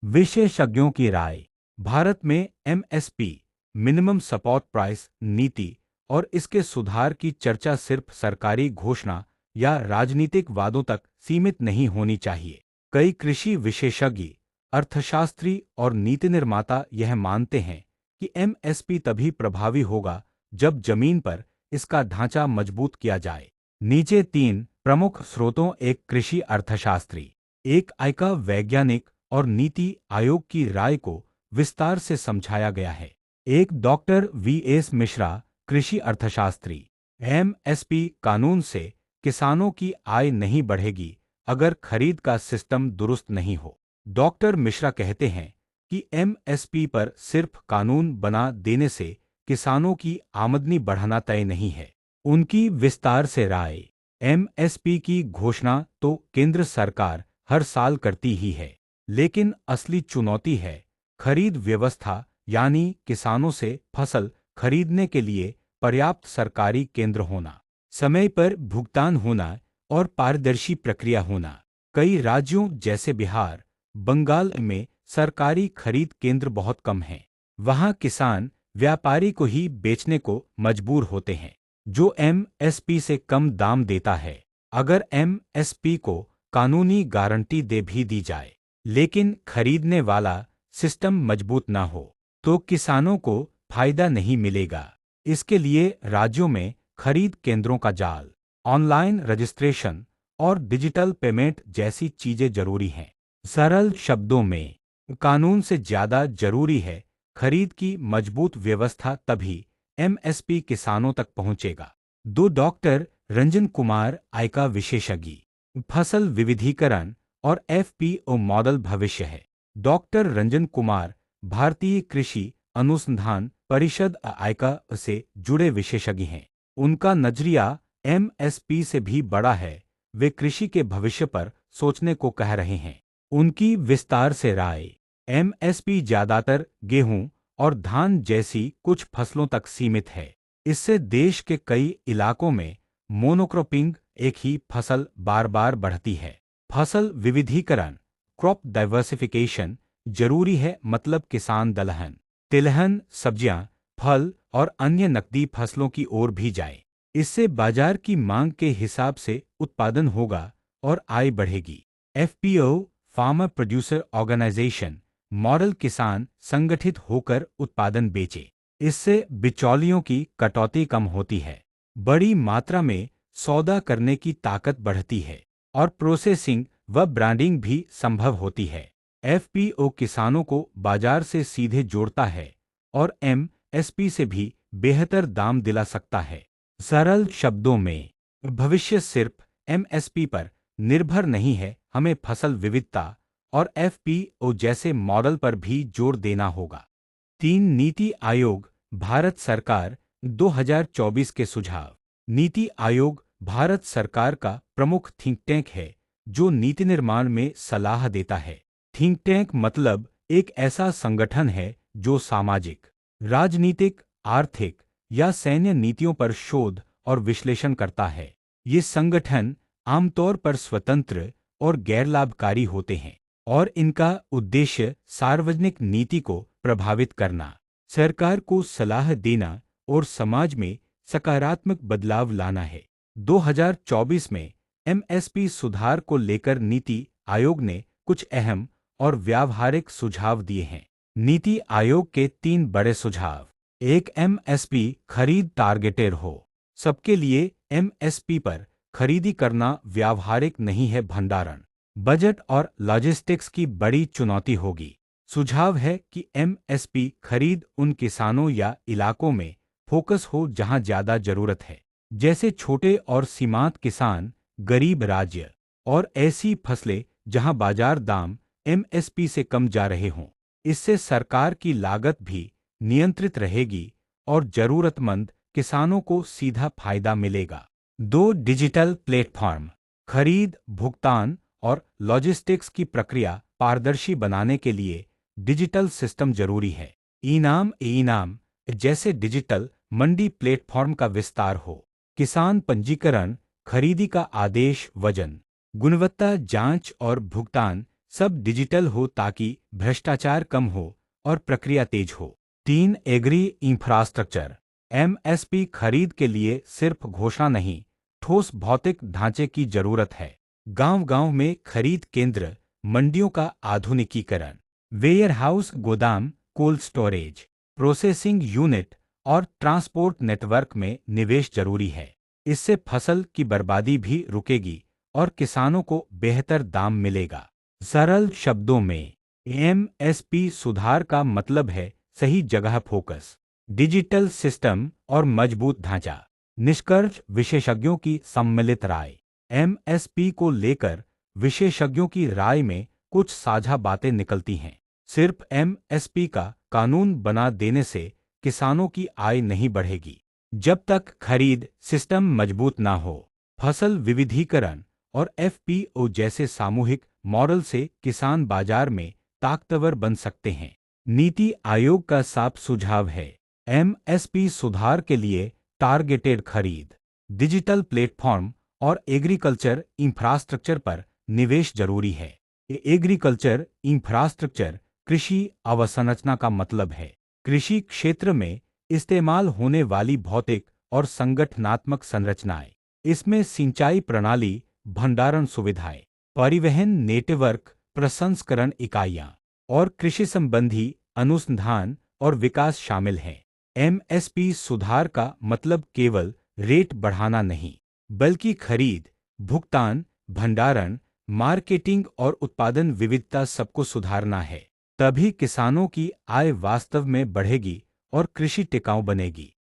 विशेषज्ञों की राय। भारत में एमएसपी मिनिमम सपोर्ट प्राइस नीति और इसके सुधार की चर्चा सिर्फ सरकारी घोषणा या राजनीतिक वादों तक सीमित नहीं होनी चाहिए। कई कृषि विशेषज्ञ, अर्थशास्त्री और नीति निर्माता यह मानते हैं कि एमएसपी तभी प्रभावी होगा जब जमीन पर इसका ढांचा मजबूत किया जाए। नीचे तीन प्रमुख स्रोतों। एक कृषि अर्थशास्त्री, एक आयका वैज्ञानिक और नीति आयोग की राय को विस्तार से समझाया गया है। एक डॉक्टर वीएस मिश्रा, कृषि अर्थशास्त्री। एमएसपी कानून से किसानों की आय नहीं बढ़ेगी अगर खरीद का सिस्टम दुरुस्त नहीं हो। डॉक्टर मिश्रा कहते हैं कि एमएसपी पर सिर्फ कानून बना देने से किसानों की आमदनी बढ़ाना तय नहीं है। उनकी विस्तार से राय। एमएसपी की घोषणा तो केंद्र सरकार हर साल करती ही है, लेकिन असली चुनौती है खरीद व्यवस्था, यानी किसानों से फसल खरीदने के लिए पर्याप्त सरकारी केंद्र होना, समय पर भुगतान होना और पारदर्शी प्रक्रिया होना। कई राज्यों जैसे बिहार, बंगाल में सरकारी खरीद केंद्र बहुत कम हैं। वहां किसान व्यापारी को ही बेचने को मजबूर होते हैं, जो एमएसपी से कम दाम देता है। अगर एमएसपी को कानूनी गारंटी दे भी दी जाए, लेकिन खरीदने वाला सिस्टम मजबूत ना हो, तो किसानों को फायदा नहीं मिलेगा। इसके लिए राज्यों में खरीद केंद्रों का जाल, ऑनलाइन रजिस्ट्रेशन और डिजिटल पेमेंट जैसी चीजें जरूरी हैं। सरल शब्दों में, कानून से ज्यादा जरूरी है खरीद की मजबूत व्यवस्था, तभी एमएसपी किसानों तक पहुंचेगा। दो डॉक्टर रंजन कुमार, आयका विशेषज्ञ, फसल विविधीकरण और एफपीओ मॉडल भविष्य है। डॉक्टर रंजन कुमार भारतीय कृषि अनुसंधान परिषद आयका से जुड़े विशेषज्ञ हैं। उनका नजरिया एमएसपी से भी बड़ा है। वे कृषि के भविष्य पर सोचने को कह रहे हैं। उनकी विस्तार से राय। एमएसपी ज्यादातर गेहूं और धान जैसी कुछ फसलों तक सीमित है। इससे देश के कई इलाकों में मोनोक्रॉपिंग, एक ही फसल बार बार बढ़ती है। फसल विविधीकरण, क्रॉप डाइवर्सिफिकेशन जरूरी है, मतलब किसान दलहन, तिलहन, सब्जियां, फल और अन्य नकदी फसलों की ओर भी जाए। इससे बाजार की मांग के हिसाब से उत्पादन होगा और आय बढ़ेगी। FPO, farmer producer organisation model, किसान संगठित होकर उत्पादन बेचे। इससे बिचौलियों की कटौती कम होती है, बड़ी मात्रा में सौदा करने की ताकत बढ़ती है और प्रोसेसिंग व ब्रांडिंग भी संभव होती है। एफपीओ किसानों को बाजार से सीधे जोड़ता है और एमएसपी से भी बेहतर दाम दिला सकता है। सरल शब्दों में, भविष्य सिर्फ एमएसपी पर निर्भर नहीं है, हमें फसल विविधता और एफपीओ जैसे मॉडल पर भी जोर देना होगा। तीन नीति आयोग, भारत सरकार 2024 के सुझाव। नीति आयोग भारत सरकार का प्रमुख थिंक टैंक है जो नीति निर्माण में सलाह देता है। थिंक टैंक मतलब एक ऐसा संगठन है जो सामाजिक, राजनीतिक, आर्थिक या सैन्य नीतियों पर शोध और विश्लेषण करता है। ये संगठन आमतौर पर स्वतंत्र और गैर लाभकारी होते हैं और इनका उद्देश्य सार्वजनिक नीति को प्रभावित करना, सरकार को सलाह देना और समाज में सकारात्मक बदलाव लाना है। 2024 में एमएसपी सुधार को लेकर नीति आयोग ने कुछ अहम और व्यावहारिक सुझाव दिए हैं। नीति आयोग के तीन बड़े सुझाव। एक, एमएसपी खरीद टारगेटेड हो। सबके लिए एमएसपी पर खरीदी करना व्यावहारिक नहीं है। भंडारण, बजट और लॉजिस्टिक्स की बड़ी चुनौती होगी। सुझाव है कि एमएसपी खरीद उन किसानों या इलाकों में फोकस हो जहां ज्यादा जरूरत है, जैसे छोटे और सीमांत किसान, गरीब राज्य और ऐसी फसलें जहां बाजार दाम एमएसपी से कम जा रहे हों। इससे सरकार की लागत भी नियंत्रित रहेगी और जरूरतमंद किसानों को सीधा फायदा मिलेगा। दो, डिजिटल प्लेटफॉर्म, खरीद, भुगतान और लॉजिस्टिक्स की प्रक्रिया पारदर्शी बनाने के लिए डिजिटल सिस्टम जरूरी है। इनाम जैसे डिजिटल मंडी प्लेटफॉर्म का विस्तार हो। किसान पंजीकरण, खरीदी का आदेश, वजन, गुणवत्ता जांच और भुगतान सब डिजिटल हो ताकि भ्रष्टाचार कम हो और प्रक्रिया तेज हो। 3 एग्री इंफ्रास्ट्रक्चर। एमएसपी खरीद के लिए सिर्फ घोषणा नहीं, ठोस भौतिक ढांचे की जरूरत है। गांव-गांव में खरीद केंद्र, मंडियों का आधुनिकीकरण, वेयरहाउस, गोदाम, कोल्ड स्टोरेज, प्रोसेसिंग यूनिट और ट्रांसपोर्ट नेटवर्क में निवेश जरूरी है। इससे फसल की बर्बादी भी रुकेगी और किसानों को बेहतर दाम मिलेगा। सरल शब्दों में, एमएसपी सुधार का मतलब है सही जगह फोकस, डिजिटल सिस्टम और मजबूत ढांचा। निष्कर्ष, विशेषज्ञों की सम्मिलित राय। एमएसपी को लेकर विशेषज्ञों की राय में कुछ साझा बातें निकलती हैं। सिर्फ एमएसपी का कानून बना देने से किसानों की आय नहीं बढ़ेगी। जब तक खरीद सिस्टम मजबूत ना हो, फसल विविधीकरण और एफपीओ जैसे सामूहिक मॉडल से किसान बाजार में ताकतवर बन सकते हैं। नीति आयोग का साफ सुझाव है, एमएसपी सुधार के लिए टारगेटेड खरीद, डिजिटल प्लेटफॉर्म और एग्रीकल्चर इंफ्रास्ट्रक्चर पर निवेश जरूरी है। एग्रीकल्चर इंफ्रास्ट्रक्चर कृषि अवसंरचना का मतलब है कृषि क्षेत्र में इस्तेमाल होने वाली भौतिक और संगठनात्मक संरचनाएं। इसमें सिंचाई प्रणाली, भंडारण सुविधाएं, परिवहन नेटवर्क, प्रसंस्करण इकाइयां और कृषि संबंधी अनुसंधान और विकास शामिल हैं। एमएसपी सुधार का मतलब केवल रेट बढ़ाना नहीं, बल्कि खरीद, भुगतान, भंडारण, मार्केटिंग और उत्पादन विविधता सबको सुधारना है। तभी किसानों की आय वास्तव में बढ़ेगी और कृषि टिकाऊ बनेगी।